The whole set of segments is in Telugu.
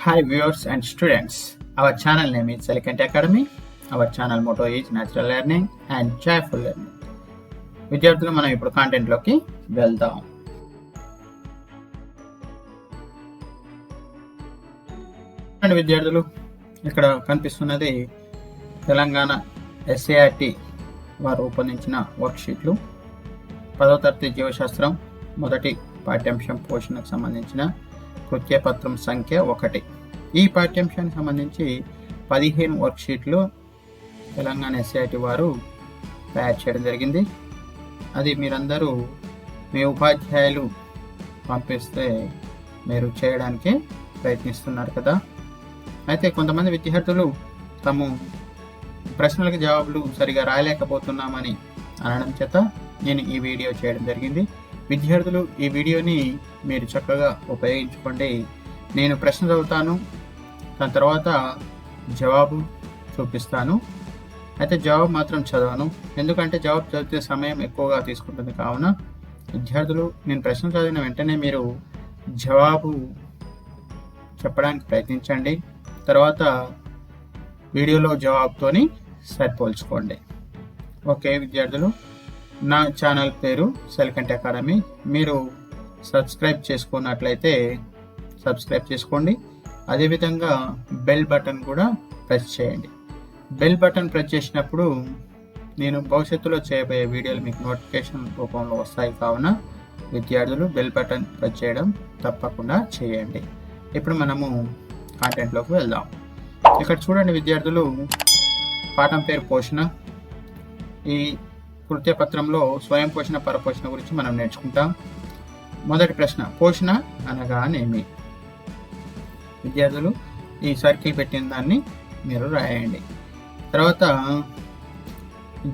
Hi viewers and students. Our channel name is Elegant Academy. Our channel motto is Natural Learning and Joyful Learning. విద్యార్థులు మనం ఇప్పుడు కంటెంట్లోకి వెళ్దాం. విద్యార్థులు ఇక్కడ కనిపిస్తున్నది తెలంగాణ SART వారు రూపొందించిన వర్క్షీట్లు. 10వ తరగతి జీవశాస్త్రం మొదటి పాఠ్యాంశం పోషణకు సంబంధించిన కృత్యపత్రం సంఖ్య 1. ఈ పాఠ్యాంశానికి సంబంధించి 15 వర్క్షీట్లు తెలంగాణ SART వారు తయారు చేయడం జరిగింది. అది మీరందరూ మీ ఉపాధ్యాయులు పంపిస్తే మీరు చేయడానికి ప్రయత్నిస్తున్నారు కదా. అయితే కొంతమంది విద్యార్థులు తాము ప్రశ్నలకు జవాబులు సరిగా రాయలేకపోతున్నామని అనడం చేత నేను ఈ వీడియో చేయడం జరిగింది. విద్యార్థులు ఈ వీడియోని మీరు చక్కగా ఉపయోగించుకోండి. నేను ప్రశ్న చదువుతాను, దాని తర్వాత జవాబు చూపిస్తాను. అయితే జవాబు మాత్రం చదవను, ఎందుకంటే జవాబు చదివితే సమయం ఎక్కువగా తీసుకుంటుంది. కావున విద్యార్థులు నేను ప్రశ్న చదివిన వెంటనే మీరు జవాబు చెప్పడానికి ప్రయత్నించండి. తర్వాత వీడియోలో జవాబుతోని సరిపోల్చుకోండి. ఓకే విద్యార్థులు, నా ఛానల్ పేరు సెలకంట్ అకాడమీ. మీరు సబ్స్క్రైబ్ చేసుకున్నట్లయితే సబ్స్క్రైబ్ చేసుకోండి. అదేవిధంగా బెల్ బటన్ కూడా ప్రెస్ చేయండి. బెల్ బటన్ ప్రెస్ చేసినప్పుడు నేను భవిష్యత్తులో చేయబోయే వీడియోలు మీకు నోటిఫికేషన్ రూపంలో వస్తాయి. కావున విద్యార్థులు బెల్ బటన్ ప్రెస్ చేయడం తప్పకుండా చేయండి. ఇప్పుడు మనము కాంటెంట్లోకి వెళ్దాం. ఇక్కడ చూడండి విద్యార్థులు, పాఠం పేరు పోషణ. ఈ కృత్యపత్రంలో స్వయం పోషణ, పరపోషణ గురించి మనం నేర్చుకుంటాం. మొదటి ప్రశ్న, పోషణ అనగానేమి? విద్యార్థులు ఈ సర్కిల్ పెట్టిన దాన్ని మీరు రాయండి. తర్వాత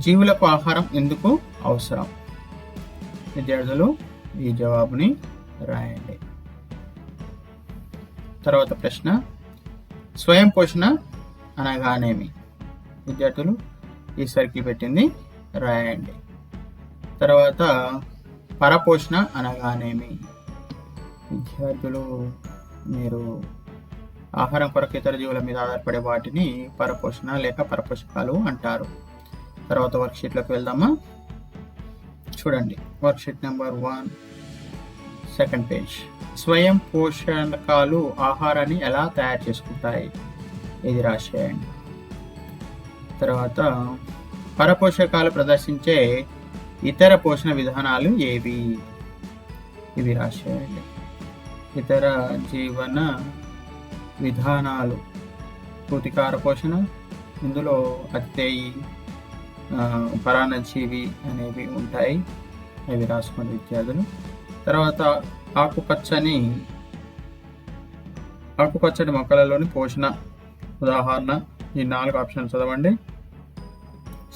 జీవులకు ఆహారం ఎందుకు అవసరం? విద్యార్థులు ఈ జవాబుని రాయండి. తర్వాత ప్రశ్న, స్వయం పోషణ అనగానేమి? విద్యార్థులు ఈ సర్కిల్ పెట్టింది రాయండి. తర్వాత పరపోషణ అనగానేమి? విద్యార్థులు మీరు ఆహారం కొరకు ఇతర జీవుల మీద ఆధారపడే వాటిని పరపోషణ లేక పరపోషకాలు అంటారు. తర్వాత వర్క్షీట్లోకి వెళ్దామా? చూడండి, వర్క్షీట్ నెంబర్ 1, సెకండ్ పేజ్. స్వయం పోషకాలు ఆహారాన్ని ఎలా తయారు చేసుకుంటాయి? ఇది రాసేయండి. తర్వాత పరపోషకాలు ప్రదర్శించే ఇతర పోషణ విధానాలు ఏవి? ఇవి రాసేయండి. ఇతర జీవన విధానాలు, పూతికార పోషణ, ఇందులో అత్తేయి, పరాన్నజీవి అనేవి ఉంటాయి. అవి రాసుకోండి విద్యార్థులు. తర్వాత ఆకుపచ్చని మొక్కలలోని పోషణ ఉదాహరణ. ఈ 4 ఆప్షన్లు చదవండి.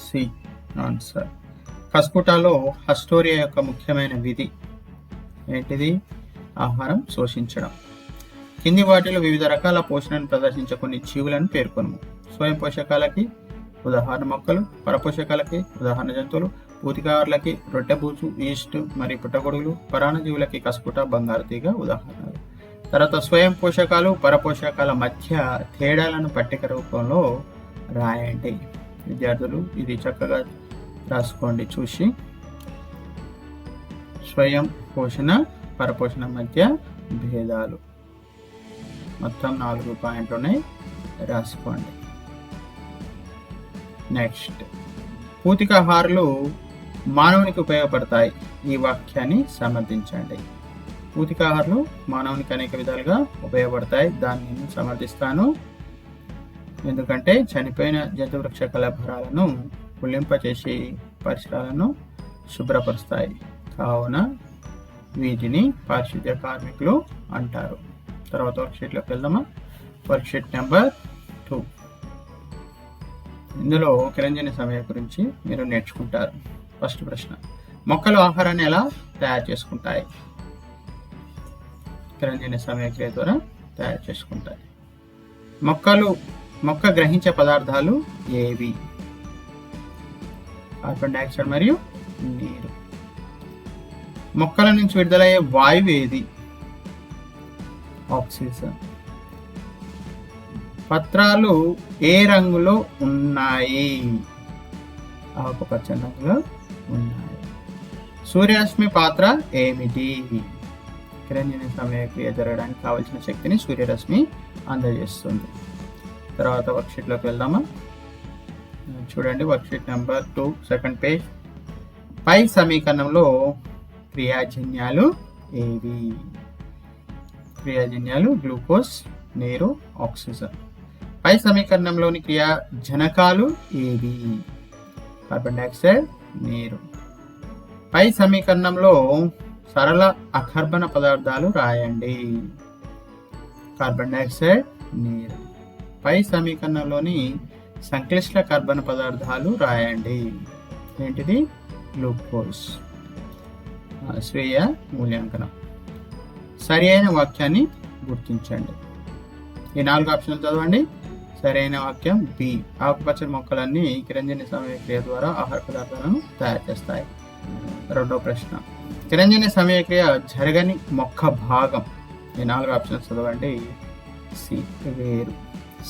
C answer. కస్కుటాలో హస్టోరియా యొక్క ముఖ్యమైన విధి ఏంటిది? ఆహారం శోషించడం. కింది వాటిలో వివిధ రకాల పోషణను ప్రదర్శించే కొన్ని జీవులను పేర్కొను. స్వయం పోషకాలకి ఉదాహరణ మొక్కలు, పరపోషకాలకి ఉదాహరణ జంతువులు, పూతికారులకి రొట్టెబూచు, ఈస్ట్ మరియు పుట్టగొడుగులు, పరాన్నజీవులకి కస్కుట, బంగారు తీగ ఉదాహరణలు. తర్వాత స్వయం పోషకాలు, పరపోషకాల మధ్య తేడాలను పట్టిక రూపంలో రాయండి. విద్యార్థులు ఇది చక్కగా రాసుకోండి చూసి. స్వయం పోషణ, పరపోషణ మధ్య భేదాలు మొత్తం 4 పాయింట్లు ఉన్నాయి, రాసుకోండి. నెక్స్ట్, పూతికాహారాలు మానవునికి ఉపయోగపడతాయి. ఈ వాక్యాన్ని సమర్థించండి. పూతికాహారాలు మానవునికి అనేక విధాలుగా ఉపయోగపడతాయి. దాన్ని నేను సమర్థిస్తాను. ఎందుకంటే చనిపోయిన జంతువృక్ష కళాభారాలను పులింపచేసి పరిసరాలను శుభ్రపరుస్తాయి. కావున వీటిని పారిశుద్ధ్య కార్మికులు అంటారు. తర్వాత వర్క్షీట్లోకి వెళ్దామా? Worksheet number 2. ఇందులో కిరంజని సమయ గురించి మీరు నేర్చుకుంటారు. ఫస్ట్ ప్రశ్న, మొక్కలు ఆహారాన్ని ఎలా తయారు చేసుకుంటాయి? కిరంజని సమయక్రియ ద్వారా తయారు చేసుకుంటాయి. మొక్క గ్రహించే పదార్థాలు ఏవి? కార్బన్ డైఆక్సైడ్ మరియు నీరు. మొక్కల నుంచి విడుదలయ్యే వాయువు ఏది? ఆక్సిజన్. పత్రాలు ఏ రంగులో ఉన్నాయి? ఆకుపచ్చని రంగులో ఉన్నాయి. సూర్యరశ్మి పాత్ర ఏమిటి? కిరణజన్య సమయక్రియ జరగడానికి కావలసిన శక్తిని సూర్యరశ్మి అందజేస్తుంది. తర్వాత వర్క్షీట్లోకి వెళ్దామా? చూడండి, వర్క్షీట్ నెంబర్ 2, సెకండ్ పేజ్. పై సమీకరణంలో క్రియాజన్యాలు ఏవి? క్రియాజన్యాలు గ్లూకోజ్, నీరు, ఆక్సిజన్. పై సమీకరణంలోని క్రియాజనకాలు ఏవి? కార్బన్ డైఆక్సైడ్, నీరు. పై సమీకరణంలో సరళ అకర్బన పదార్థాలు రాయండి. కార్బన్ డైఆక్సైడ్, నీరు. పై సమీకరణంలోని సంక్లిష్ట కర్బన పదార్థాలు రాయండి. ఏంటిది? గ్లూకోజ్. స్వీయ మూల్యాంకనం. సరి అయిన వాక్యాన్ని గుర్తించండి. ఈ 4 ఆప్షన్లు చదవండి. సరైన వాక్యం బి. ఆకుపచ్చని మొక్కలన్నీ కిరణజన్య సమయక్రియ ద్వారా ఆహార పదార్థాలను తయారు చేస్తాయి. రెండో ప్రశ్న, కిరణజన్య సమయక్రియ జరగని మొక్క భాగం. ఈ 4 ఆప్షన్స్ చదవండి. సి, వేరు.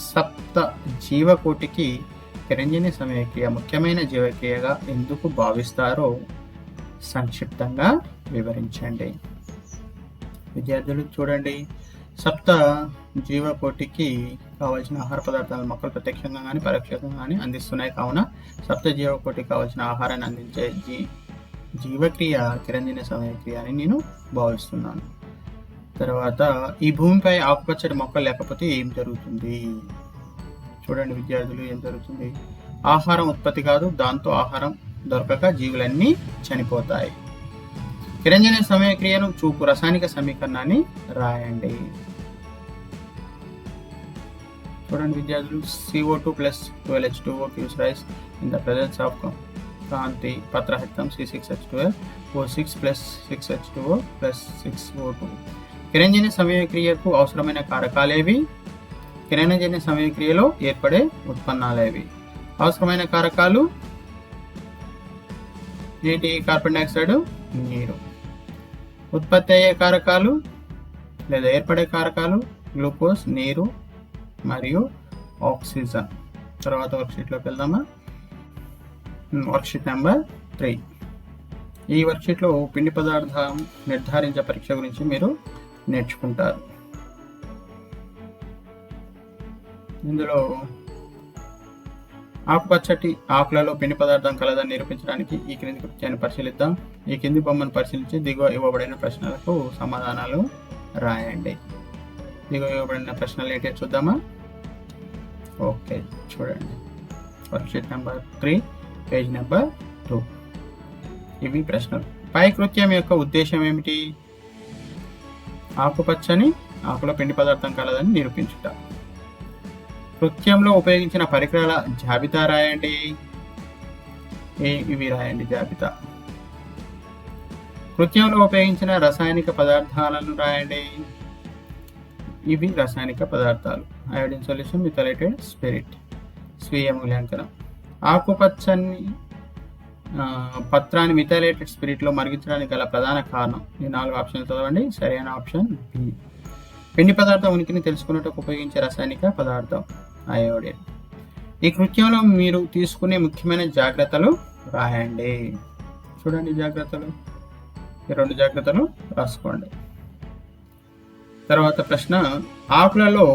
సప్త జీవకోటికి కిరణజన్య సమయక్రియ ముఖ్యమైన జీవక్రియగా ఎందుకు భావిస్తారో సంక్షిప్తంగా వివరించండి. విద్యార్థులు చూడండి, సప్త జీవకోటికి కావాల్సిన ఆహార పదార్థాలు మొక్కలు ప్రత్యక్షంగా కానీ పరోక్షంగా కానీ అందిస్తున్నాయి. కావున సప్త జీవకోటికి కావాల్సిన ఆహారాన్ని అందించే జీవక్రియ కిరణజన్య సమయక్రియ అని నేను భావిస్తున్నాను. తర్వాత, ఈ భూమిపై ఆకుపచ్చటి మొక్కలు లేకపోతే ఏం జరుగుతుంది? చూడండి విద్యార్థులు, ఏం జరుగుతుంది? ఆహారం ఉత్పత్తి కాదు, దాంతో ఆహారం దొరకక జీవులన్నీ చనిపోతాయి. కిరణజన్య సమయక్రియను చూపు రసాయనిక సమీకరణాన్ని రాయండి. చూడండి విద్యార్థులు, CO2 + 12H2O gives rise in the presence of Kanthi పత్రహితం C6H12, O6 + 6H2O + 6O2. కిరణజన్య సమయక్రియకు అవసరమైన కారకాలేవి? కిరణజన్య సమయక్రియలో ఏర్పడే ఉత్పన్నాలేవి? అవసరమైన కారకాలు ఏంటి? కార్బన్ డైఆక్సైడ్, నీరు. ఉత్పత్తి అయ్యే కారకాలు లేదా ఏర్పడే కారకాలు గ్లూకోజ్, నీరు మరియు ఆక్సిజన్. తర్వాత వర్క్షీట్లోకి వెళ్దామా? Worksheet number 3. ఈ వర్క్షీట్లో పిండి పదార్థం నిర్ధారించే పరీక్ష గురించి మీరు నేర్చుకుంటారు. ఇందులో ఆకుపచ్చటి ఆకులలో పిండి పదార్థం కలదని నిరూపించడానికి ఈ క్రింది కృత్యాన్ని పరిశీలిద్దాం. ఈ కింది బొమ్మను పరిశీలించి దిగువ ఇవ్వబడిన ప్రశ్నలకు సమాధానాలు రాయండి. దిగువ ఇవ్వబడిన ప్రశ్నలు ఏంటో చూద్దామా? ఓకే, చూడండి. Worksheet number 3, page number 2. ఇవి ప్రశ్నలు. పై కృత్యం యొక్క ఉద్దేశం ఏమిటి? ఆకుపచ్చని ఆకులో పిండి పదార్థం కలదని నిరూపించుట. కృత్యంలో ఉపయోగించిన పరికరాల జాబితా రాయండి. ఇవి రాయండి జాబితా. కృత్యంలో ఉపయోగించిన రసాయనిక పదార్థాలను రాయండి. ఇవి రసాయనిక పదార్థాలు. Iodine solution, methylated spirit. స్వీయ మూల్యాంకనం. ఆకుపచ్చని పత్రాన్ని మిథైలేటెడ్ స్పిరిట్లో మరిగించడానికి గల ప్రధాన కారణం. ఈ 4 ఆప్షన్లు చదవండి. సరైన ఆప్షన్ బి. పిండి పదార్థం ఉనికిని తెలుసుకున్నట్టుకు ఉపయోగించే రసాయనిక పదార్థం అయోడిన్. ఈ కృత్యంలో మీరు తీసుకునే ముఖ్యమైన జాగ్రత్తలు రాయండి. చూడండి జాగ్రత్తలు, ఈ 2 జాగ్రత్తలు రాసుకోండి. తర్వాత ప్రశ్న, ఆకులలో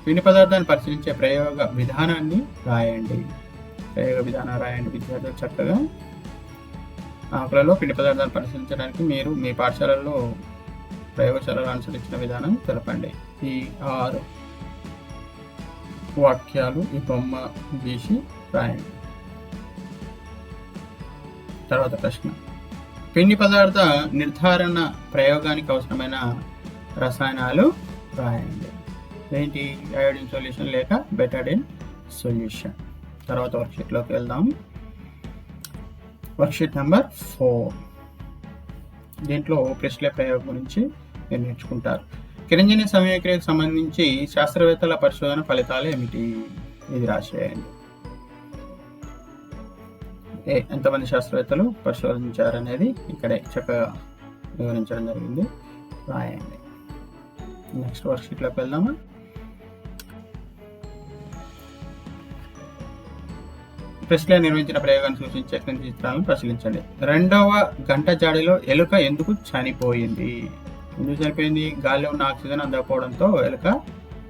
పిండి పదార్థాన్ని పరిశీలించే ప్రయోగ విధానాన్ని రాయండి. ప్రయోగ విధానం రాయండి విద్యార్థులు చక్కగా. ఆకులలో పిండి పదార్థాన్ని పరిశీలించడానికి మీరు మీ పాఠశాలలో ప్రయోగశాలలో అనుసరించిన విధానం తెలపండి. ఈ 6 వాక్యాలు ఈ బొమ్మ గీసి రాయండి. తర్వాత ప్రశ్న, పిండి పదార్థ నిర్ధారణ ప్రయోగానికి అవసరమైన రసాయనాలు రాయండి. ఏంటి? అయోడిన్ సొల్యూషన్ లేక బెటాడిన్ సొల్యూషన్. తర్వాత వర్క్షీట్లోకి వెళ్దాం. Worksheet number 4. దీంట్లో ప్రెస్లే ప్రయోగం గురించి మీరు నేర్చుకుంటారు. కిరణజన్య సమయక్రియకు సంబంధించి శాస్త్రవేత్తల పరిశోధన ఫలితాలు ఏమిటి? ఇది రాసేయండి. ఎంతమంది శాస్త్రవేత్తలు పరిశోధించారనేది ఇక్కడే చక్కగా వివరించడం జరిగింది. రాయండి. నెక్స్ట్ వర్క్షీట్లోకి వెళ్దామా? ప్రెస్లే నిర్వహించిన ప్రయోగాన్ని సూచించే క్రింది చిత్రాలను పరిశీలించండి. రెండవ గంట జాడిలో ఎలుక ఎందుకు చనిపోయింది? ఎందుకు చనిపోయింది? గాలిలో ఉన్న ఆక్సిజన్ అందకపోవడంతో ఎలుక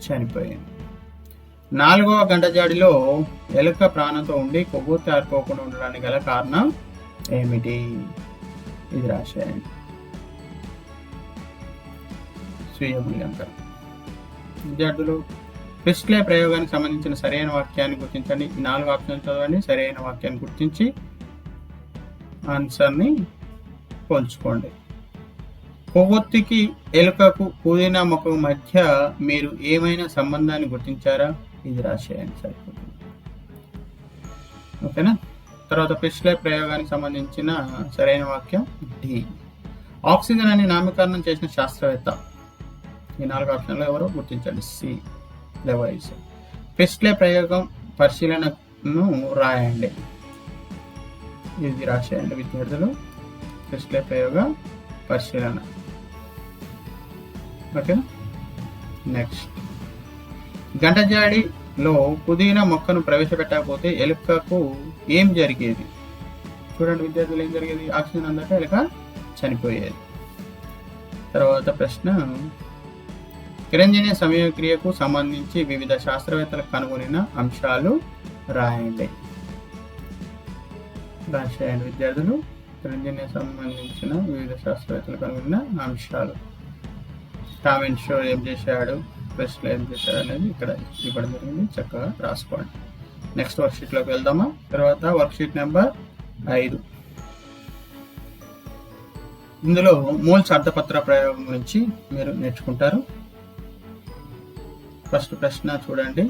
చనిపోయింది. నాలుగవ గంట జాడిలో ఎలుక ప్రాణంతో ఉండి కొవ్వొత్తి ఆరిపోకుండా ఉండడానికి గల కారణం ఏమిటి? ఇది రాసేయండి. స్వీయ మూల్యాంకనం. విద్యార్థులు ప్రెస్లే ప్రయోగానికి సంబంధించిన సరైన వాక్యాన్ని గుర్తించండి. ఈ 4 ఆప్షన్స్ చదవండి. సరైన వాక్యాన్ని గుర్తించి ఆన్సర్ని పోల్చుకోండి. కొవ్వొత్తికి ఎలుకకు పుదీనా మొక్కకు మధ్య మీరు ఏమైనా సంబంధాన్ని గుర్తించారా? ఇది రాసేయండి, సరిపోతుంది. ఓకేనా? తర్వాత ప్రెస్లే ప్రయోగానికి సంబంధించిన సరైన వాక్యం డి. ఆక్సిజన్ అని నామకరణం చేసిన శాస్త్రవేత్త. ఈ 4 ఆప్షన్లో ఎవరో గుర్తించండి. సి లెవైస్. ప్రెస్లే ప్రయోగం పరిశీలనను రాయండి. ఇది రాసేయండి విద్యార్థులు. ప్రెస్లే ప్రయోగ పరిశీలన. ఓకే. నెక్స్ట్, గంటజాడిలో పుదీనా మొక్కను ప్రవేశపెట్టకపోతే ఎలుకకు ఏం జరిగేది? చూడండి విద్యార్థులు, ఏం జరిగేది? ఆక్సిజన్ అందక ఎలుక చనిపోయేది. తర్వాత ప్రశ్న, కిరంజనీయ సమయక్రియకు సంబంధించి వివిధ శాస్త్రవేత్తలు కనుగొనిన అంశాలు రాయండి. రాసేయండి విద్యార్థులు. కిరంజనీయ సంబంధించిన వివిధ శాస్త్రవేత్తలు కనుగొనిన అంశాలు. టామెన్ షో ఏం చేశాడు, ప్రెస్లో ఏం చేశాడు అనేది ఇక్కడ ఇవ్వడం జరిగింది. చక్కగా రాసుకోండి. నెక్స్ట్ వర్క్షీట్లోకి వెళ్దామా? తర్వాత వర్క్షీట్ నెంబర్ 5. ఇందులో మోల్స్ అర్ధపత్ర ప్రయోగం గురించి మీరు నేర్చుకుంటారు. ఫస్ట్ ప్రశ్న చూడండి.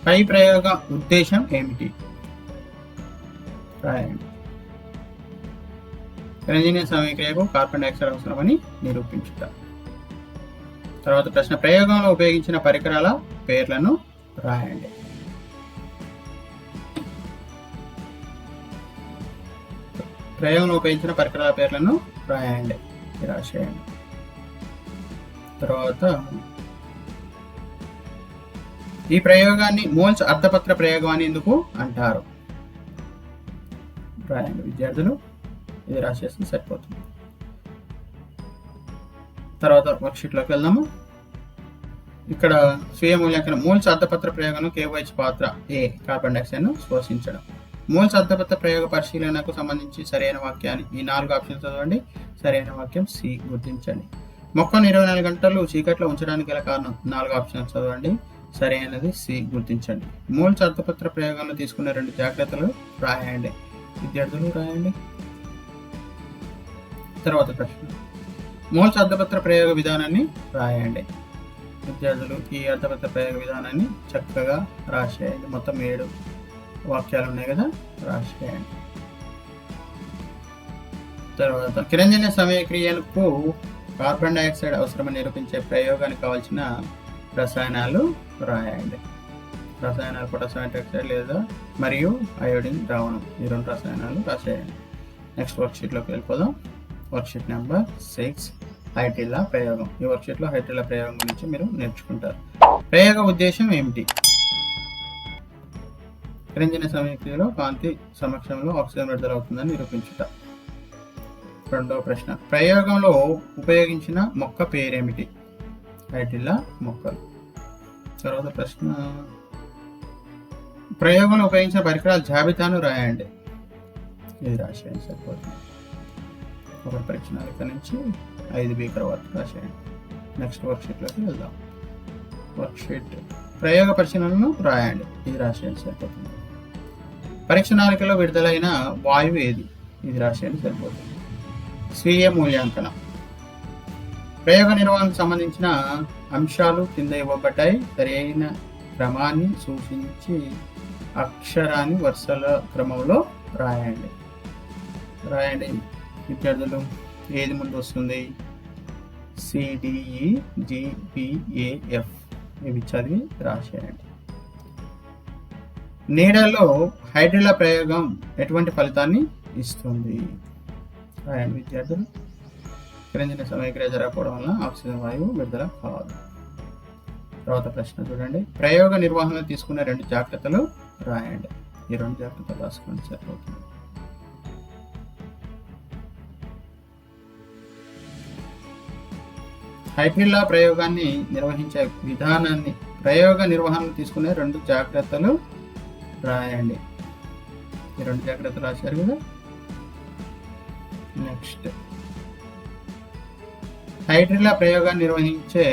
పై ప్రయోగ ఉద్దేశం ఏమిటి? రాయండి. కిరంజనీయ సమయక్రియకు కార్బన్ డైఆక్సైడ్ అవసరమని నిరూపించుట. తర్వాత ప్రశ్న, ప్రయోగంలో ఉపయోగించిన పరికరాల పేర్లను రాయండి. ప్రయోగంలో ఉపయోగించిన పరికరాల పేర్లను రాయండి. రాసేయండి. తర్వాత ఈ ప్రయోగాన్ని మోల్స్ అర్ధపత్ర ప్రయోగం అని ఎందుకు అంటారు? రాయండి విద్యార్థులు. ఇది రాసేస్తే సరిపోతుంది. తర్వాత వర్క్షీట్లోకి వెళ్దాము. ఇక్కడ స్వీయ మూల్యాంకనం. మోల్స్ అర్ధపత్ర ప్రయోగం KOH పాత్ర ఏ, కార్బన్ డైఆక్సైడ్ ను శ్వాసించడం. మోల్స్ అర్ధపత్ర ప్రయోగ పరిశీలనకు సంబంధించి సరైన వాక్యాన్ని ఈ 4 ఆప్షన్స్ చదవండి. సరైన వాక్యం సి గుర్తించండి. మొక్కను 24 గంటలు చీకట్లో ఉంచడానికి గల కారణం. 4 ఆప్షన్స్ చదవండి. సరైనది సి గుర్తించండి. మోల్స్ అర్ధపత్ర ప్రయోగంలో తీసుకునే 2 జాగ్రత్తలు రాయండి. విద్యార్థులు రాయండి. తర్వాత ప్రశ్న, మోల్స్ అర్ధపత్ర ప్రయోగ విధానాన్ని రాయండి. విద్యార్థులు ఈ అర్ధపత్ర ప్రయోగ విధానాన్ని చక్కగా రాసేయండి. మొత్తం 7 వాక్యాలు ఉన్నాయి కదా, రాసేయండి. తర్వాత కిరంజనీయ సమయక్రియలకు కార్బన్ డైఆక్సైడ్ అవసరమని నిరూపించే ప్రయోగానికి కావాల్సిన రసాయనాలు రాయండి. రసాయనాలు పొటాషియం హైడ్రాక్సైడ్ లేదా మరియు అయోడిన్ ద్రావణం. ఈ 2 రసాయనాలు రాసేయండి. నెక్స్ట్ వర్క్షీట్లోకి వెళ్ళిపోదాం. వర్క్షీట్ నెంబర్ 6, హైడ్రిల్లా ప్రయోగం. ఈ వర్క్షీట్లో హైడ్రిల్లా ప్రయోగం గురించి మీరు నేర్చుకుంటారు. ప్రయోగ ఉద్దేశం ఏమిటి? కిరంజనీయ సమయక్రియలో కాంతి సమక్షంలో ఆక్సిజన్ విడుదల అవుతుందని నిరూపించుట. రెండవ ప్రశ్న, ప్రయోగంలో ఉపయోగించిన మొక్క పేరేమిటి? హైడ్రిల్లా మొక్కలు. తర్వాత ప్రశ్న, ప్రయోగంలో ఉపయోగించిన పరికరాల జాబితాను రాయండి. ఇది రాసేయండి, సరిపోతుంది. ఒక పరీక్ష ఇక్కడ నుంచి 5 బీకర్ వరకు రాసేయండి. నెక్స్ట్ వర్క్షీట్లోకి వెళ్దాం. వర్క్షీట్, ప్రయోగ పరిశీలనను రాయండి. ఇది రాసేయండి, సరిపోతుంది. పరీక్ష నాళికలో విడుదలైన వాయువు ఏది? ఇది రాసేయండి, సరిపోతుంది. స్వీయ మూల్యాంకనం. ప్రయోగ నిర్వహణకు సంబంధించిన అంశాలు కింద ఇవ్వబడ్డాయి. సరైన క్రమాన్ని సూచించి అక్షరాన్ని వరుసల క్రమంలో రాయండి. రాయండి విద్యార్థులు. ఏది ముందు వస్తుంది? CDEGPAF. ఇవి చదివి రాసేయండి. నీడలో హైడ్రిల్లా ప్రయోగం ఎటువంటి ఫలితాన్ని ఇస్తుంది? రాయండి విద్యార్థులు. కిరంజనీయ సమయక్రియ జరగకపోవడం వల్ల ఆక్సిజన్ వాయువు విడుదల కాదు. తర్వాత ప్రశ్న చూడండి, ప్రయోగ నిర్వహణలో తీసుకునే 2 జాగ్రత్తలు రాయండి. ఈ 2 జాగ్రత్తలు రాసుకోండి సరిపోతుంది. హైబ్రిల్లా ప్రయోగాన్ని నిర్వహించే విధానాన్ని, ప్రయోగ నిర్వహణలో తీసుకునే 2 జాగ్రత్తలు రాయండి. ఈ 2 జాగ్రత్తలు రాశారు కదా. నెక్స్ట్, హైడ్రిల్లా ప్రయోగాన్ని నిర్వహించే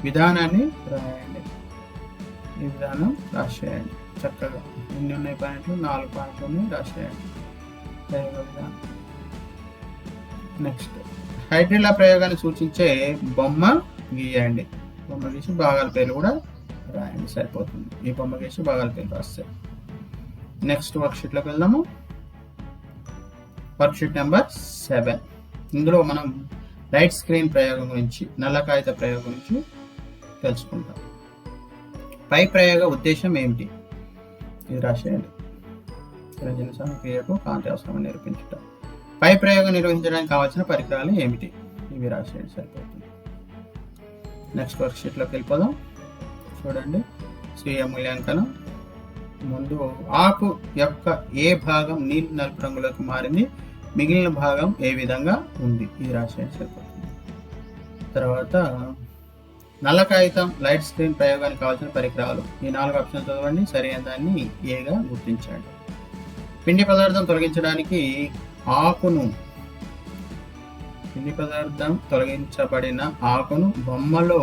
విధానాన్ని రాయండి. ఈ విధానం రాసేయండి చక్కగా. ఎన్ని ఉన్నాయి పాయింట్లు? 4 పాయింట్లు ఉన్నాయి, రాసేయండి ప్రయోగ విధానం. నెక్స్ట్, హైడ్రిల్లా ప్రయోగాన్ని సూచించే బొమ్మ గీయండి. బొమ్మ గీసి భాగాల పేర్లు కూడా రాయండి సరిపోతుంది. ఈ బొమ్మ గీసి భాగాల పేర్లు రాస్తే. నెక్స్ట్ వర్క్షీట్లోకి వెళ్దాము. Worksheet number 7. ఇందులో మనం లైట్ స్క్రీన్ ప్రయోగం గురించి, నల్ల కాగిత ప్రయోగం గురించి తెలుసుకుంటాం. పై ప్రయోగ ఉద్దేశం ఏమిటి? ఇది రాసేయండి. రంజన సమక్రియకు కాంతి అవసరమని నిరూపించుట. పై ప్రయోగం నిర్వహించడానికి కావాల్సిన పరికరాలు ఏమిటి? ఇవి రాసేయండి సరిపోతుంది. నెక్స్ట్ వర్క్షీట్లోకి వెళ్ళిపోదాం. చూడండి, స్వీయ మూల్యాంకనం. ముందు ఆకు యొక్క ఏ భాగం నీలి నలుపు రంగులోకి మారింది, మిగిలిన భాగం ఏ విధంగా ఉంది? ఇది రాసేయండి సరిపోతుంది. తర్వాత నల్ల కాగితం లైట్ స్క్రీన్ ప్రయోగానికి కావాల్సిన పరికరాలు. ఈ 4 ఆప్షన్లు చదవండి, సరైన దాన్ని ఏగా గుర్తించండి. పిండి పదార్థం తొలగించడానికి ఆకును, పిండి పదార్థం తొలగించబడిన ఆకును బొమ్మలో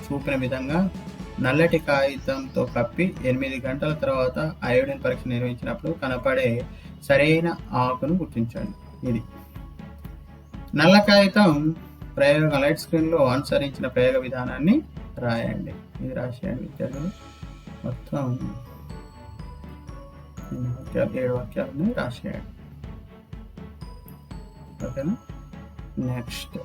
చూపిన విధంగా నల్లటి కాగితంతో కప్పి 8 గంటల తర్వాత అయోడిన్ పరీక్ష నిర్వహించినప్పుడు కనపడే సరైన ఆకును గుర్తించండి. ఇది నల్ల కాగితం ప్రయోగం లైట్ స్క్రీన్ లో అనుసరించిన ప్రయోగ విధానాన్ని రాయండి. ఇది రాసేయండి విద్యార్థులు. మొత్తం 7 వాక్యాలని రాసేయండి. ఓకేనా. నెక్స్ట్,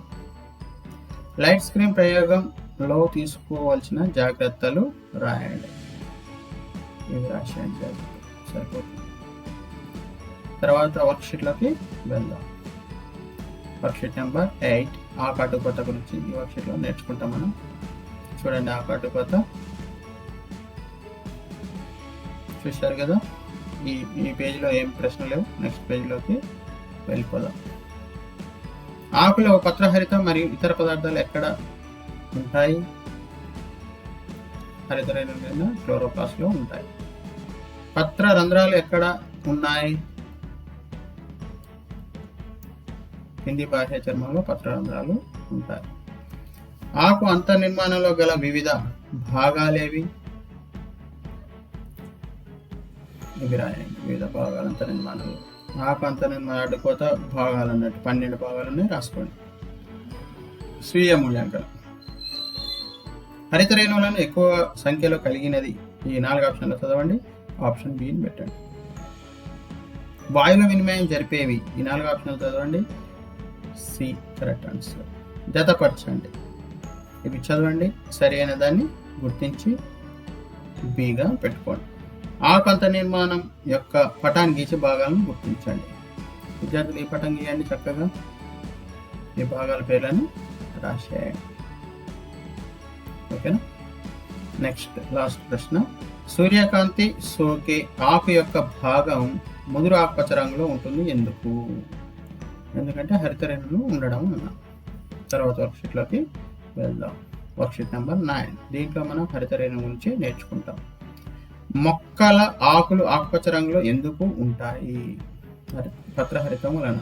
లైట్ స్క్రీన్ ప్రయోగంలో తీసుకోవాల్సిన జాగ్రత్తలు రాయండి. ఇవి రాసేయండి సరిపోతుంది. తర్వాత వర్క్షీట్లోకి వెళ్దాం. వర్క్షీట్ నెంబర్ 8, ఆకాటుకోత గురించి ఈ వర్క్షీట్లో నేర్చుకుంటాం మనం. చూడండి, ఆకాటుకోత చూశారు కదా. ఈ పేజీలో ఏం ప్రశ్నలు లేవు. నెక్స్ట్ పేజీలోకి వెళ్ళిపోదాం. ఆకులో పత్రహరితం మరియు ఇతర పదార్థాలు ఎక్కడ ఉంటాయి? హరితరేణుల కింద క్లోరోప్లాస్ట్ లో ఉంటాయి. పత్ర రంధ్రాలు ఎక్కడ ఉన్నాయి? కింది బాహ్య చర్మంలో పత్ర రంధ్రాలు ఉంటాయి. ఆకు అంతర్నిర్మాణంలో గల వివిధ భాగాలేవి? ఇవి రాయండి. వివిధ భాగాలు అంతర్నిర్మాణంలో. ఆకు అంతర్నిర్మాణ అడ్డుకోత భాగాలు అన్నట్టు 12 భాగాలని రాసుకోండి. స్వీయ మూల్యాంకనం. హరిత రేణువులను ఎక్కువ సంఖ్యలో కలిగినది. ఈ 4 ఆప్షన్లు చదవండి. ఆప్షన్ బిని పెట్టండి. వాయువుల వినిమయం జరిపేవి. ఈ 4 ఆప్షన్లు చదవండి. C correct answer. జతపరచండి. ఇవి చదవండి, సరి అయిన దాన్ని గుర్తించి బిగా పెట్టుకోండి. ఆకు అంతర్నిర్మాణం యొక్క పటాన్ని గీసి భాగాలను గుర్తించండి. విద్యార్థులు ఈ పటం గీయండి చక్కగా. ఈ భాగాల పేర్లను రాసేయండి. ఓకేనా. నెక్స్ట్ లాస్ట్ ప్రశ్న, సూర్యకాంతి సోకే ఆకు యొక్క భాగం ముదురు ఆకుపచ్చ రంగులో ఉంటుంది ఎందుకు? ఎందుకంటే హరిత రేణువులు ఉండడం అన్నా. తర్వాత వర్క్షీట్లోకి వెళ్దాం. Worksheet number 9. దీంట్లో మనం హరిత రేణువు గురించి నేర్చుకుంటాం. మొక్కల ఆకులు ఆకుపచ్చ రంగులో ఎందుకు ఉంటాయి? పత్రహరితం వలన.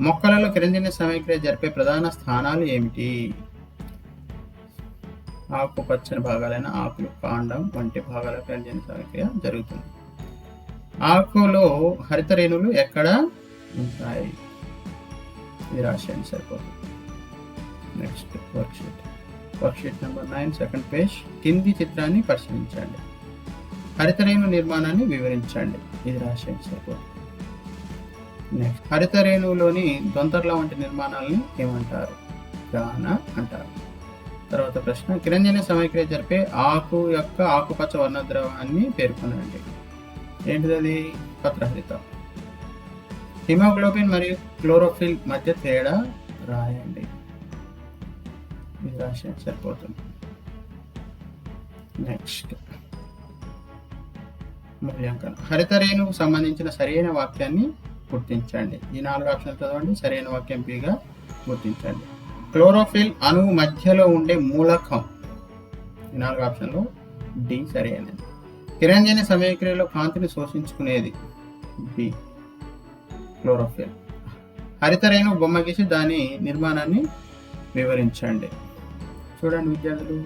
మొక్కలలో కిరణజన్య సమయక్రియ జరిపే ప్రధాన స్థానాలు ఏమిటి? ఆకుపచ్చని భాగాలైన ఆకులు, కాండం వంటి భాగాల కిరణజన్య సమయక్రియ జరుగుతుంది. ఆకులో హరిత రేణువులు ఎక్కడ ఉంటాయి? ఇది రాసేయండి సరిపోతుంది. Next worksheet number 9, second page. కింది చిత్రాన్ని పరిశీలించండి. హరిత రేణు నిర్మాణాన్ని వివరించండి. ఇది రాసేయండి సరిపోతుంది. నెక్స్ట్, హరిత రేణువులోని దొంతర్ల వంటి నిర్మాణాలని ఏమంటారు? గాన అంటారు. తర్వాత ప్రశ్న, కిరణజన్య సమయక్రియ జరిపే ఆకు యొక్క ఆకుపచ్చ వర్ణద్రవాన్ని పేర్కొనండి. ఏంటిది? పత్రహరితం. హిమోగ్లోబిన్ మరియు క్లోరోఫిల్ మధ్య తేడా రాయండి. ఇది రాసేయండి సరిపోతుంది. నెక్స్ట్ మూల్యాంకనం. హరితరేణుకు సంబంధించిన సరైన వాక్యాన్ని గుర్తించండి. ఈ 4 ఆప్షన్లు చదవండి. సరైన వాక్యం బిగా గుర్తించండి. క్లోరోఫిల్ అణువు మధ్యలో ఉండే మూలకం. ఈ 4 ఆప్షన్లు డి సరైనది. కిరణజన్య సమయక్రియలో కాంతిని శోషించుకునేది బి క్లోరోఫిల్. హరితరేణు బొమ్మ గీసి దాని నిర్మాణాన్ని వివరించండి. చూడండి విద్యార్థులు,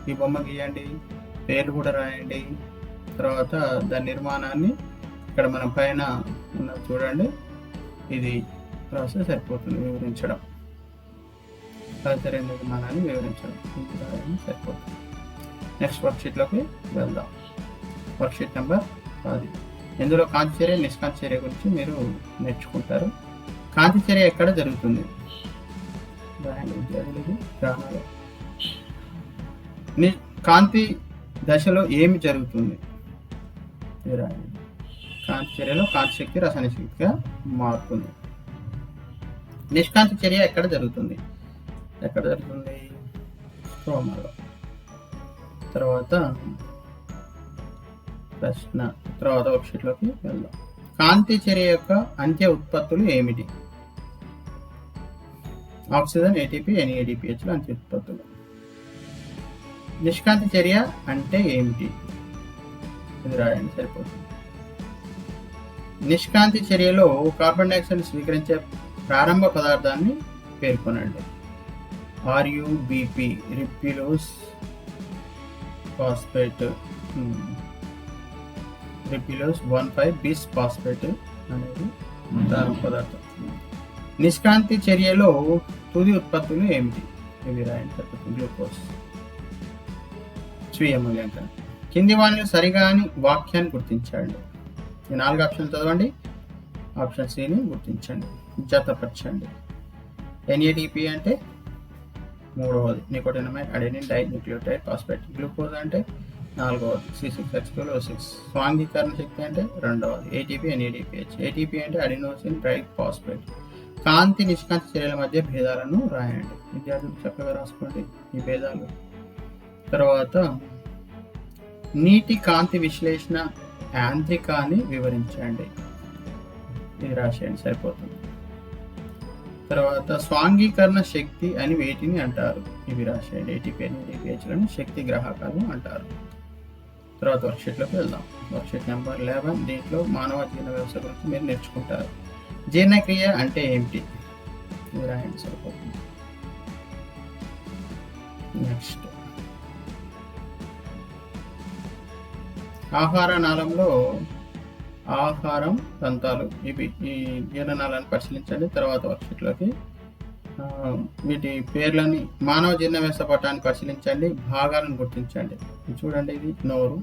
ఈ బొమ్మ గీయండి, పేర్లు కూడా రాయండి, తర్వాత దాని నిర్మాణాన్ని ఇక్కడ మనం పైన ఉన్న చూడండి, ఇది రాస్తే సరిపోతుంది. వివరించడం, హరితరేణు నిర్మాణాన్ని వివరించడం సరిపోతుంది. నెక్స్ట్ వర్క్షీట్లోకి వెళ్దాం. Worksheet number 10. ఇందులో కాంతి చర్య, నిష్కాంతి చర్య గురించి మీరు నేర్చుకుంటారు. కాంతి చర్య ఎక్కడ జరుగుతుంది? కాంతి దశలో ఏమి జరుగుతుంది? కాంతి చర్యలో కాంతి శక్తి రసాయన శక్తిగా మారుతుంది. నిష్కాంతి చర్య ఎక్కడ జరుగుతుంది? స్ట్రోమాలో. తర్వాత ప్రశ్న, తర్వాత వర్క్షీట్లోకి వెళ్దాం. కాంతి చర్య యొక్క అంత్య ఉత్పత్తులు ఏమిటి? ఆక్సిజన్, ఏటీపీ, NADPH అంత్య ఉత్పత్తులు. నిష్కాంతి చర్య అంటే ఏమిటి? ఇది రాయండి సరిపోతుంది. నిష్కాంతి చర్యలో కార్బన్ డైఆక్సైడ్ స్వీకరించే ప్రారంభ పదార్థాన్ని పేర్కొనండి. RuBP, రిప్యులోస్ ఫాస్ఫేట్, రిప్యులోస్ 1,5 బిస్ ఫాస్ఫేట్ అనేది ప్రారంభ పదార్థం. నిష్కాంతి చర్యలో తుది ఉత్పత్తులు ఏమిటి? ఇవి రాయండి సరిపోతుంది. గ్లూకోజ్. స్వీయ మూల్యాంకనం. కింది వానిలో సరిగాని వాక్యాన్ని గుర్తించండి. ఈ 4 ఆప్షన్లు చదవండి. ఆప్షన్ సిని గుర్తించండి, జతపరచండి. NADP అంటే 3వది, nicotinamide adenine di nucleotide phosphate. Glucose అంటే 4వది, C6H12O6. స్వాంగీకరణ శక్తి అంటే 2వది, ATP, NADPH. ATP అంటే అడినోసిన్ ట్రై ఫాస్ఫేట్. కాంతి నిష్కాంతి చర్యల మధ్య భేదాలను రాయండి. విద్యార్థులు చక్కగా రాసుకోండి ఈ భేదాలు. తర్వాత నీటి కాంతి విశ్లేషణ యాంత్రికాన్ని వివరించండి. ఇది రాసేయండి సరిపోతుంది. తర్వాత స్వాంగీకరణ శక్తి అని వేటిని అంటారు? ఇవి రాసేయండి. ATP, NADPHలను శక్తి గ్రాహకాలు అంటారు. తర్వాత వర్క్షీట్లోకి వెళ్దాం. Worksheet number 11. దీంట్లో మానవ జీర్ణ వ్యవస్థ గురించి మీరు నేర్చుకుంటారు. జీర్ణక్రియ అంటే ఏమిటి? ఇది రాయండి సరిపోతుంది. నెక్స్ట్ ఆహార నాళంలో ఆహారం దంతాలు, ఇవి ఈ జీర్ణనాళాన్ని పరిశీలించండి. తర్వాత వర్క్షీట్లోకి వీటి పేర్లని, మానవ జీర్ణ వ్యవస్థ పటాన్ని పరిశీలించండి, భాగాలను గుర్తించండి. చూడండి, ఇది నోరు,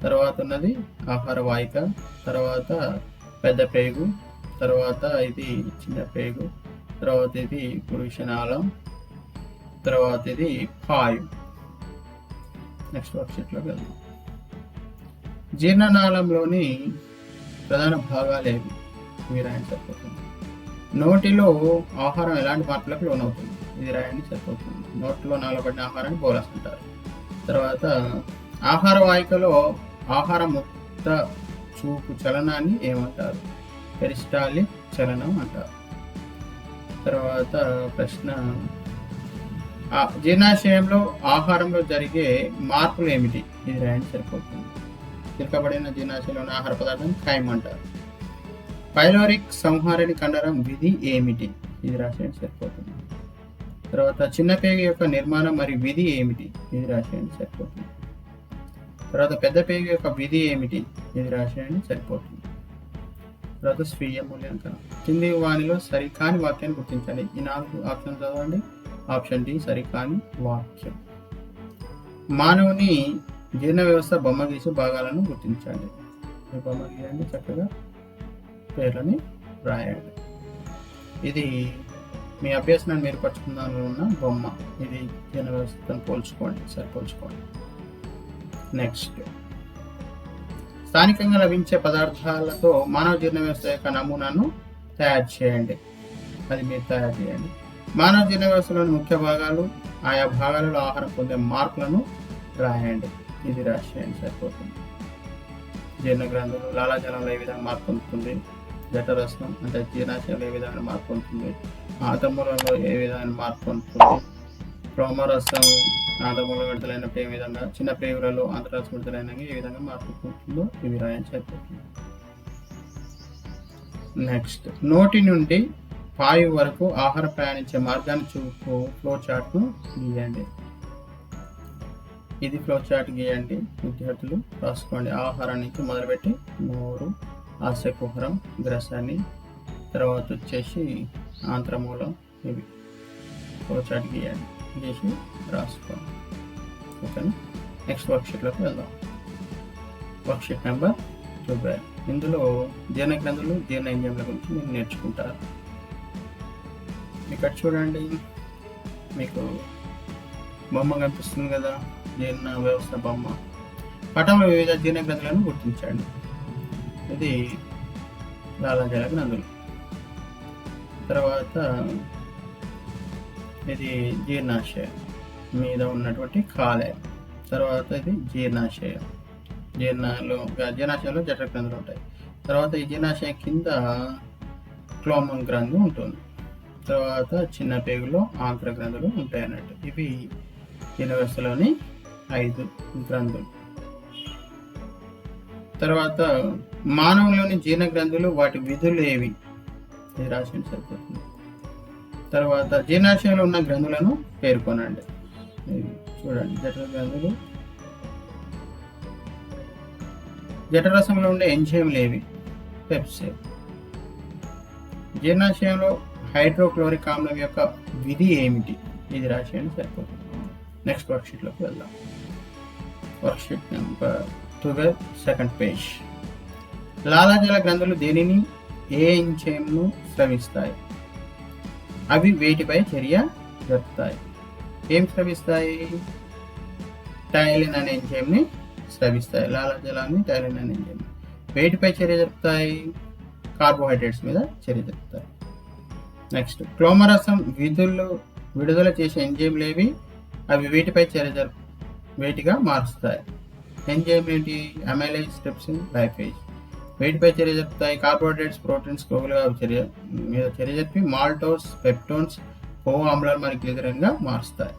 తర్వాత ఉన్నది ఆహార వాహిక, తర్వాత పెద్ద పేగు, తర్వాత ఇది చిన్న పేగు, తర్వాత ఇది పురుషనాళం, తర్వాత ఇది పాయు. నెక్స్ట్ వర్క్షీట్లోకి వెళ్దాం. జీర్ణనాళంలోని ప్రధాన భాగాలు ఏవి? ఇవి రాయండి సరిపోతుంది. నోటిలో ఆహారం ఎలాంటి మార్పులకు లోనవుతుంది? ఇది రాయండి సరిపోతుంది. నోటిలో నలబడిన ఆహారాన్ని బోలస్ అంటారు. తర్వాత ఆహార వాహికలో ఆహార ముక్త చూపు చలనాన్ని ఏమంటారు? పెరిస్టాలిక్ చలనం అంటారు. తర్వాత ప్రశ్న, జీర్ణాశయంలో ఆహారంలో జరిగే మార్పులు ఏమిటి? ఇది రాయండి సరిపోతుంది. చిలకబడిన జీర్ణాశయంలోని ఆహార పదార్థం ఖైమ్ అంటారు. పైలోరిక్ సంహారణి కండరం విధి ఏమిటి? ఇది రాసేయండి సరిపోతుంది. తర్వాత చిన్న పేగు యొక్క నిర్మాణం మరియు విధి ఏమిటి? ఇది రాసేయండి సరిపోతుంది. తర్వాత పెద్ద పేగు యొక్క విధి ఏమిటి? ఇది రాసేయండి సరిపోతుంది. తర్వాత స్వీయ మూల్యాంకనం. కింది వానిలో సరికాని వాక్యాన్ని గుర్తించండి. ఈ 4 ఆప్షన్ చదవండి. ఆప్షన్ డి సరికాని వాక్యం. మానవుని జీర్ణ వ్యవస్థ బొమ్మ గీసి భాగాలను గుర్తించండి. ఈ బొమ్మ గీయండి, చక్కగా పేర్లని రాయండి. ఇది మీ అభ్యాసాన్ని మెరుగుపరుచుకుందాలో ఉన్న బొమ్మ. ఇది జీర్ణ వ్యవస్థను పోల్చుకోండి, సరిపోల్చుకోండి. నెక్స్ట్, స్థానికంగా లభించే పదార్థాలతో మానవ జీర్ణ వ్యవస్థ యొక్క నమూనాను తయారు చేయండి. అది మీరు తయారు చేయండి. మానవ జీర్ణ వ్యవస్థలోని ముఖ్య భాగాలు, ఆయా భాగాలలో ఆహారం పొందే మార్పులను రాయండి. ఇది రాసేయండి సరిపోతుంది. జీర్ణ గ్రంథులు లాలాజలంలో ఏ విధంగా మార్పు పొందుతుంది, జఠరసం అంటే జీర్ణాశయంలో ఏ విధంగా మార్పు పొందుతుంది, ఆతమూలంలో ఏ విధమైన మార్పు పొందుతుంది, ప్రోమరసం ఆతమూలం విడుదలైనప్పుడు ఏ విధంగా, చిన్న పేగులలో ఆంధ్రరసం విడుదలైన ఏ విధంగా మార్పు పొందుతుందో ఇవి రాయండి సరిపోతుంది. నెక్స్ట్, నోటి నుండి పాయు వరకు ఆహారం ప్రయాణించే మార్గాన్ని చూపు ఫ్లో చార్ట్ను గీయండి. ఇది ఫ్లో చార్ట్ గీయండి విద్యార్థులు, రాసుకోండి. ఆహారానికి మొదలుపెట్టి నోరు, ఆశకుహరం, గ్రసాన్ని, తర్వాత వచ్చేసి ఆంత్రమూలం, ఇవి ఫ్లో చార్ట్ గీయండి, గీసి రాసుకోండి. ఓకేనా. నెక్స్ట్ వర్క్షీట్లోకి వెళ్దాం. Worksheet number 12. ఇందులో జీర్ణ గ్రంథులు, జీర్ణ ఎంజైమ్ల గురించి మీరు నేర్చుకుంటారు. ఇక్కడ చూడండి, మీకు బొమ్మ కనిపిస్తుంది కదా, జీర్ణ వ్యవస్థ బొమ్మ. పటంలో వివిధ జీర్ణ గ్రంథులను గుర్తించండి. ఇది లాలాజల గ్రంథులు. తర్వాత ఇది జీర్ణాశయం మీద ఉన్నటువంటి కాలేయం. తర్వాత ఇది జీర్ణాశయం. జీర్ణాశయంలో జఠర గ్రంథులు ఉంటాయి. తర్వాత ఈ జీర్ణాశయం కింద క్లోమం గ్రంథి ఉంటుంది. తర్వాత చిన్న పేగులో ఆంత్ర గ్రంథులు ఉంటాయి అన్నట్టు. ఇవి జీర్ణ వ్యవస్థలోని 5 గ్రంథులు. తర్వాత మానవులోని జీర్ణ గ్రంథులు, వాటి విధులు ఏవి, ఇది రాసి సరిపోతుంది. తర్వాత జీర్ణాశయంలో ఉన్న గ్రంథులను పేర్కొనండి. చూడండి, జఠర గ్రంథులు. జఠరసంలో ఉండే ఎంజైమ్లు ఏవి, పెప్సిన్. జీర్ణాశయంలో హైడ్రోక్లోరిక్ ఆమ్లం యొక్క విధి ఏమిటి, ఇది రాసేయండి సరిపోతుంది. నెక్స్ట్ వర్క్షీట్లోకి వెళ్దాం. Worksheet number 12, second page. లాలాజల గ్రంథులు దేనిని, ఏ ఎంజైమ్ను స్రవిస్తాయి, అవి వేటిపై చర్య జరుపుతాయి. ఏం స్రవిస్తాయి, టైలిన్ అనే ఎంజైమ్ని స్రవిస్తాయి. లాలాజలాన్ని టైలిన్ అనే ఎంజైమ్. వేటిపై చర్య జరుపుతాయి, కార్బోహైడ్రేట్స్ మీద చర్య జరుపుతాయి. నెక్స్ట్, క్లోమరసం విడుదల చేసే ఎంజైమ్లు ఏవి, అవి వేటిపై వేటిగా మారుస్తాయి. ఎంజైమ్ ఏంటి, అమైలేజ్, ట్రిప్సిన్, లైపేజ్. వేటిపై చర్య జరుపుతాయి, కార్బోహైడ్రేట్స్, ప్రోటీన్స్, కొవ్వులుగా మీద చర్య జరిపి మాల్టోస్, పెప్టోన్స్, కొవ్వు ఆమ్లాలు మరియు గ్లిజరిన్ గా మారుస్తాయి.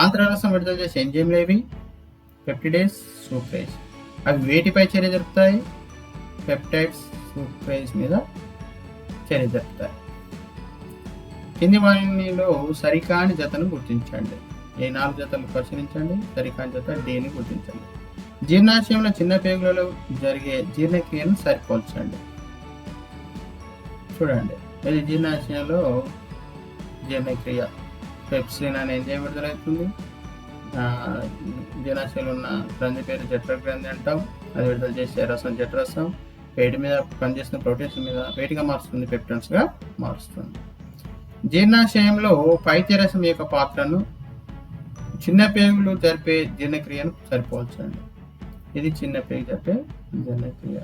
ఆంత్రరసం విడుదల చేసే ఎంజైమ్లు ఏవి, పెప్టిడేస్, సూక్రేజ్. అవి వేటిపై చర్య జరుపుతాయి, పెప్టైడ్స్, సూక్రేజ్ మీద చర్య జరుపుతాయి. కింది వాణిలో సరికాని జతను గుర్తించండి. ఈ 4 జతలు పరిశీలించండి. సరికాని జత డీని గుర్తించండి. జీర్ణాశయంలో చిన్న పేగులలో జరిగే జీర్ణక్రియను సరిపోల్చండి. చూడండి, ఇది జీర్ణాశయంలో జీర్ణక్రియ. పెప్సిన్ అనే ఎంజైమ్ విడుదలవుతుంది. జీర్ణాశయంలో ఉన్న గ్రంథి పేరు జఠర గ్రంథి అంటాం. అది విడుదల చేసే రసం జఠరసం. వేటి మీద పనిచేస్తున్న ప్రోటీన్స్ మీద వేటిగా మారుస్తుంది, పెప్టోన్స్ గా మారుస్తుంది. జీర్ణాశయంలో పైత్యరసం యొక్క పాత్రను చిన్న పేగులు జరిపే జీర్ణక్రియను సరిపోల్చండి. ఇది చిన్న పేగు జరిపే జీర్ణక్రియ.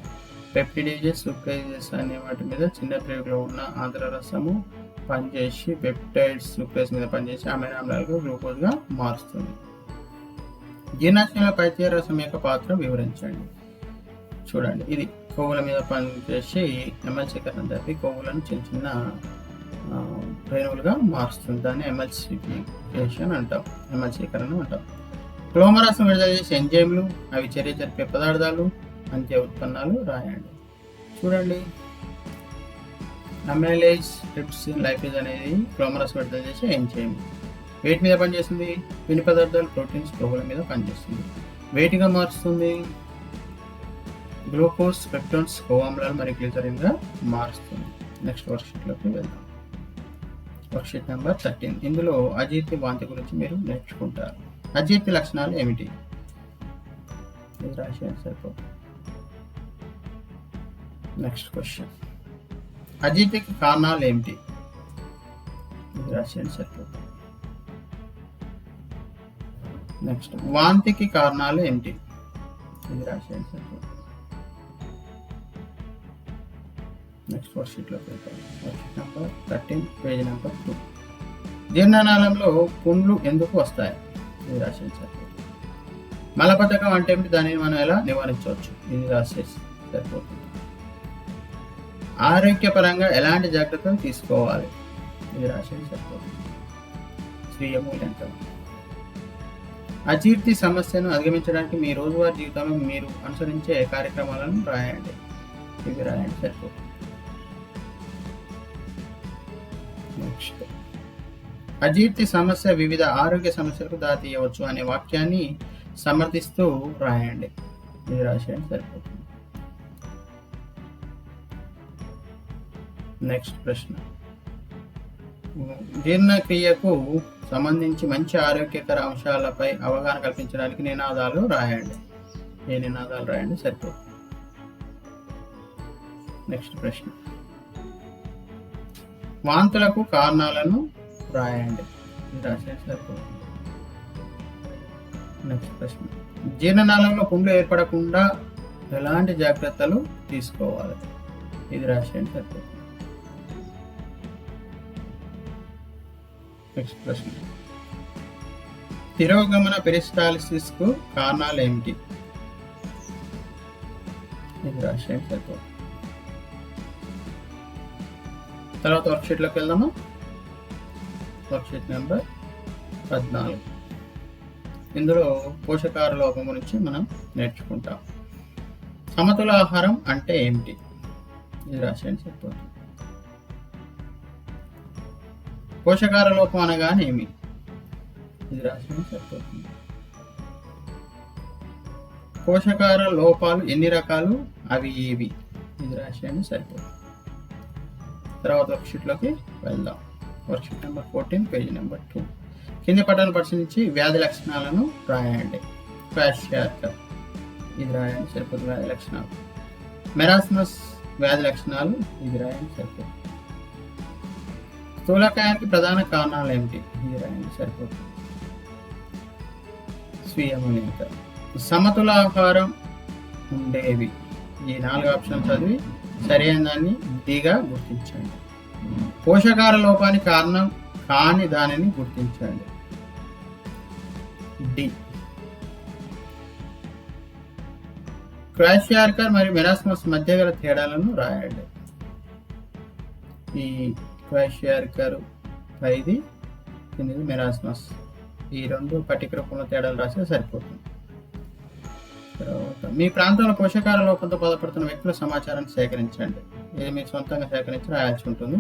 పెప్టిడేజెస్, సూక్రేజెస్ అనే వాటి మీద చిన్న పేగులో ఉన్న ఆంధ్రరసము పనిచేసి పెప్టైడ్స్, సూక్రేజ్ మీద పనిచేసి అమైనో ఆమ్లాలుగా గ్లూకోజ్గా మారుస్తుంది. జీర్ణాశయంలో పైత్యరసం యొక్క పాత్ర వివరించండి. చూడండి, ఇది కొవ్వుల మీద పనిచేసి ఎమల్సీకరణ జరిపి కొవ్వులను చిన్న చిన్న రేణువులుగా మారుస్తుంది. దాన్ని ఎమల్సిఫికేషన్ అంటాం, ఎమల్సీకరణ అంటాం. క్లోమరసం విడుదల చేసే ఎంజైమ్లు, అవి చర్య జరిపే పదార్థాలు, అంత్య ఉత్పన్నాలు రాయండి. చూడండి, అమైలేజ్, ట్రిప్సిన్, లైపేజ్ అనేది క్లోమరసం విడుదల చేసే ఎంజైమ్. వేటి మీద పనిచేస్తుంది, పిండి పదార్థాలు, ప్రోటీన్స్, కొవ్వుల మీద పనిచేస్తుంది. వేటిగా మారుస్తుంది, గ్లూకోజ్, పెప్టోన్స్, కొవ్వు ఆమ్లాలు మరియు గ్లిజరిన్ గా మారుస్తుంది. నెక్స్ట్ వర్క్షీట్లోకి వెళ్దాం. Worksheet number 13. ఇందులో అజీర్తి, వాంతి గురించి మీరు నేర్చుకుంటారు. అజీర్తి లక్షణాలు ఏమిటి, ఇది రాసేయండి సరిపోతుంది. నెక్స్ట్ క్వశ్చన్, అజీర్తికి కారణాలు ఏమిటి, ఇది రాసేయండి సరిపోతుంది. నెక్స్ట్, వాంతికి కారణాలు ఏమిటి, ఇది రాసేయండి సరిపోతుంది. నెక్స్ట్ వర్క్షీట్లోకి వెళ్తాం. Worksheet number 13, page number 2. జీర్ణనాళంలో పుండ్లు ఎందుకు వస్తాయి, ఇది రాసేయండి సరిపోతుంది. మలబద్ధకం అంటే ఏమిటి, దానిని మనం ఎలా నివారించవచ్చు, ఇది రాసేసి సరిపోతుంది. ఆరోగ్యపరంగా ఎలాంటి జాగ్రత్తలు తీసుకోవాలి, ఇది రాసేసి సరిపోతుంది. స్వీయ మూల్యాంకనం. అజీర్తి సమస్యను అధిగమించడానికి మీ రోజువారీ జీవితంలో మీరు అనుసరించే కార్యక్రమాలను రాయండి, ఇవి రాయండి సరిపోతుంది. నెక్స్ట్, అజీర్తి సమస్య వివిధ ఆరోగ్య సమస్యలకు దారితీయవచ్చు అనే వాక్యాన్ని సమర్థిస్తూ రాయండి, ఇది రాసేయండి సరిపోతుంది. నెక్స్ట్ ప్రశ్న, జీర్ణక్రియకు సంబంధించి మంచి ఆరోగ్యకర అంశాలపై అవగాహన కల్పించడానికి నినాదాలు రాయండి, ఏ నినాదాలు రాయండి సరిపోతుంది. నెక్స్ట్ ప్రశ్న, వాంతులకు కారణాలను రాయండి, ఇది రాసేయండి సరిపోతుంది. నెక్స్ట్ ప్రశ్న, జీర్ణనాళంలో పుండ్లు ఏర్పడకుండా ఎలాంటి జాగ్రత్తలు తీసుకోవాలి, ఇది రాసేయండి సరిపోతుంది. నెక్స్ట్ ప్రశ్న, తిరోగమన పెరిస్టాల్సిస్ కు కారణాలు ఏమిటి, ఇది రాసేయండి సరిపోతుంది. తర్వాత వర్క్షీట్లోకి వెళ్దాము. Worksheet number 14. ఇందులో పోషకాహార లోపం గురించి మనం నేర్చుకుంటాం. సమతుల ఆహారం అంటే ఏమిటి, ఇది రాసేయండి సరిపోతుంది. పోషకాహార లోపం అనగానే ఏమి, ఇది రాసేయండి సరిపోతుంది. పోషకాహార లోపాలు ఎన్ని రకాలు, అవి ఏవి, ఇది రాసేయండి సరిపోతుంది. తర్వాత వర్క్షీట్లోకి వెళ్దాం. Worksheet number 14, page number 2. కింది పట్టాలను పరిశీలించి వ్యాధి లక్షణాలను రాయండి. క్వాషియార్కర్, ఇది రాయండి సరిపోతుంది. వ్యాధి లక్షణాలు. మెరాస్మస్ వ్యాధి లక్షణాలు, ఇది రాయండి సరిపోతుంది. స్థూలకాయానికి ప్రధాన కారణాలు ఏమిటి, ఇది రాయండి సరిపోతుంది. స్వీయ మూల్యాంకనం. సమతుల ఆహారం ఉండేవి, ఈ 4 ఆప్షన్ చదివి సరైన దాన్ని డిగా గుర్తించండి. పోషకాహార లోపానికి కారణం కాని దానిని గుర్తించండి, డి. క్వాషియార్కర్ మరియు మెరాస్మస్ మధ్య గల తేడాలను రాయండి. ఈ క్వాషియార్కర్ పైది, కిందిది మెరాస్మస్, ఈ 2 పట్టిక రూపంలో తేడాలు రాస్తే సరిపోతుంది. తర్వాత మీ ప్రాంతంలో పోషకాహార లోపంతో బాధపడుతున్న వ్యక్తుల సమాచారాన్ని సేకరించండి, ఇది మీరు సొంతంగా సేకరించి రాయాల్సి ఉంటుంది.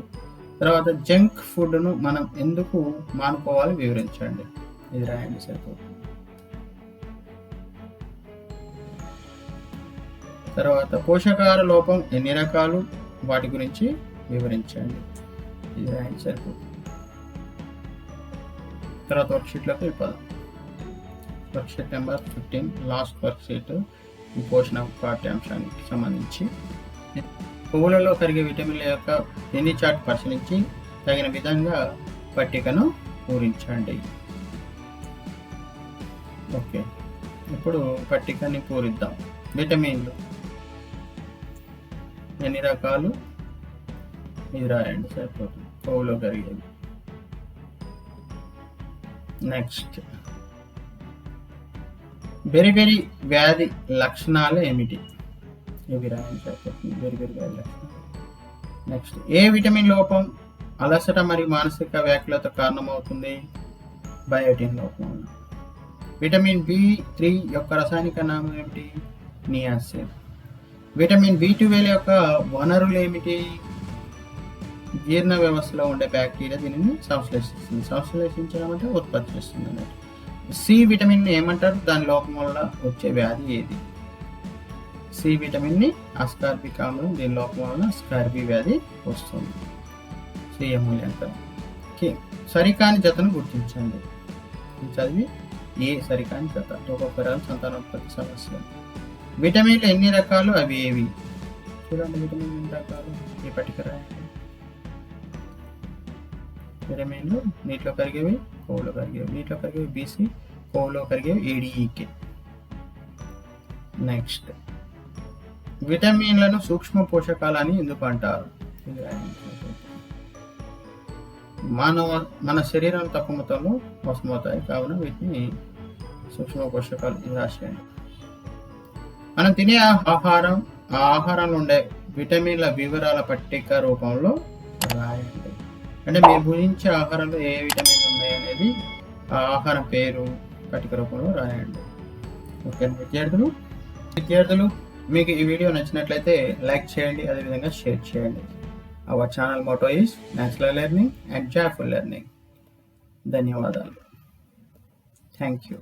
తర్వాత జంక్ ఫుడ్ను మనం ఎందుకు మానుకోవాలి వివరించండి, ఇది రాయండి సరిపోతుంది. తర్వాత పోషకాహార లోపం ఎన్ని రకాలు, వాటి గురించి వివరించండి, ఇది రాయండి సరిపోతుంది. తర్వాత వర్క్షీట్లోకి వెళ్ళిపోదాం. వర్క్షీట్ నెంబర్ 15, లాస్ట్ వర్క్షీట్, పోషణ పాఠ్యాంశానికి సంబంధించి పువ్వులలో కరిగే విటమిన్ల యొక్క ఎన్ని చార్ట్ పరిశీలించి తగిన విధంగా పట్టికను పూరించండి. ఓకే, ఇప్పుడు పట్టికని పూరిద్దాం. విటమిన్లు ఎన్ని రకాలు, ఇది రాయండి సరిపోతుంది. పువ్వులో కరిగేది. నెక్స్ట్, బెరిబెరి వ్యాధి లక్షణాలు ఏమిటి, ఇవి రాయండి సరిపోతుంది. బెరిబెరి వ్యాధి లక్షణాలు. నెక్స్ట్, ఏ విటమిన్ లోపం అలసట మరియు మానసిక వ్యాఖ్యలతో కారణమవుతుంది, బయోటిన్ లోపం. విటమిన్ B3 యొక్క రసాయనిక నామం ఏమిటి, నియాసిన్. విటమిన్ B12 యొక్క వనరులు ఏమిటి, జీర్ణ వ్యవస్థలో ఉండే బ్యాక్టీరియా దీనిని సంశ్లేషిస్తుంది. సంశ్లేషించడం అంటే ఉత్పత్తి చేస్తుంది అన్నట్టు. సి విటమిన్ ఏమంటారు, దాని లోపం వల్ల వచ్చే వ్యాధి ఏది, సి విటమిన్ ని అస్కార్బిక్ ఆమ్లం, దీని లోపం వల్ల స్కార్బీ వ్యాధి వస్తుంది. స్వీయ మూల్యాంకనం. సరికాని జతను గుర్తించండి, చదివి ఏ సరికాని జత, టోకోఫెరాల్ సంతానోత్పత్తి సమస్య. విటమిన్లు ఎన్ని రకాలు, అవి ఏవి, చూడండి. విటమిన్ ఎన్ని రకాలు, ఈ పట్టిక రాయండి. విటమిన్లు నీటిలో కరిగేవి, కొవ్వులో కరిగేవి. నీటిలో కరిగేవి BC, కొవ్వులో కరిగేవి ADEK. నెక్స్ట్, విటమిన్లను సూక్ష్మ పోషకాలని ఎందుకు అంటారు, మన శరీరం తక్కువ మొత్తంలో అవసరమవుతాయి, కావున వీటిని సూక్ష్మ పోషకాలు ఇది రాసేయండి. మనం తినే ఆహారం, ఆ ఆహారంలో ఉండే విటమిన్ల వివరాల పట్టిక రూపంలో రాయండి. అంటే మీరు భుజించే ఆహారంలో ఏ విటమిన్లు ఉన్నాయి అనేది ఆ ఆహారం పేరు పట్టిక రూపంలో రాయండి. ఓకే విద్యార్థులు మీకు ఈ వీడియో నచ్చినట్లయితే లైక్ చేయండి, అదేవిధంగా షేర్ చేయండి. Our channel motto is natural learning and joyful learning. ధన్యవాదాలు. Thank you.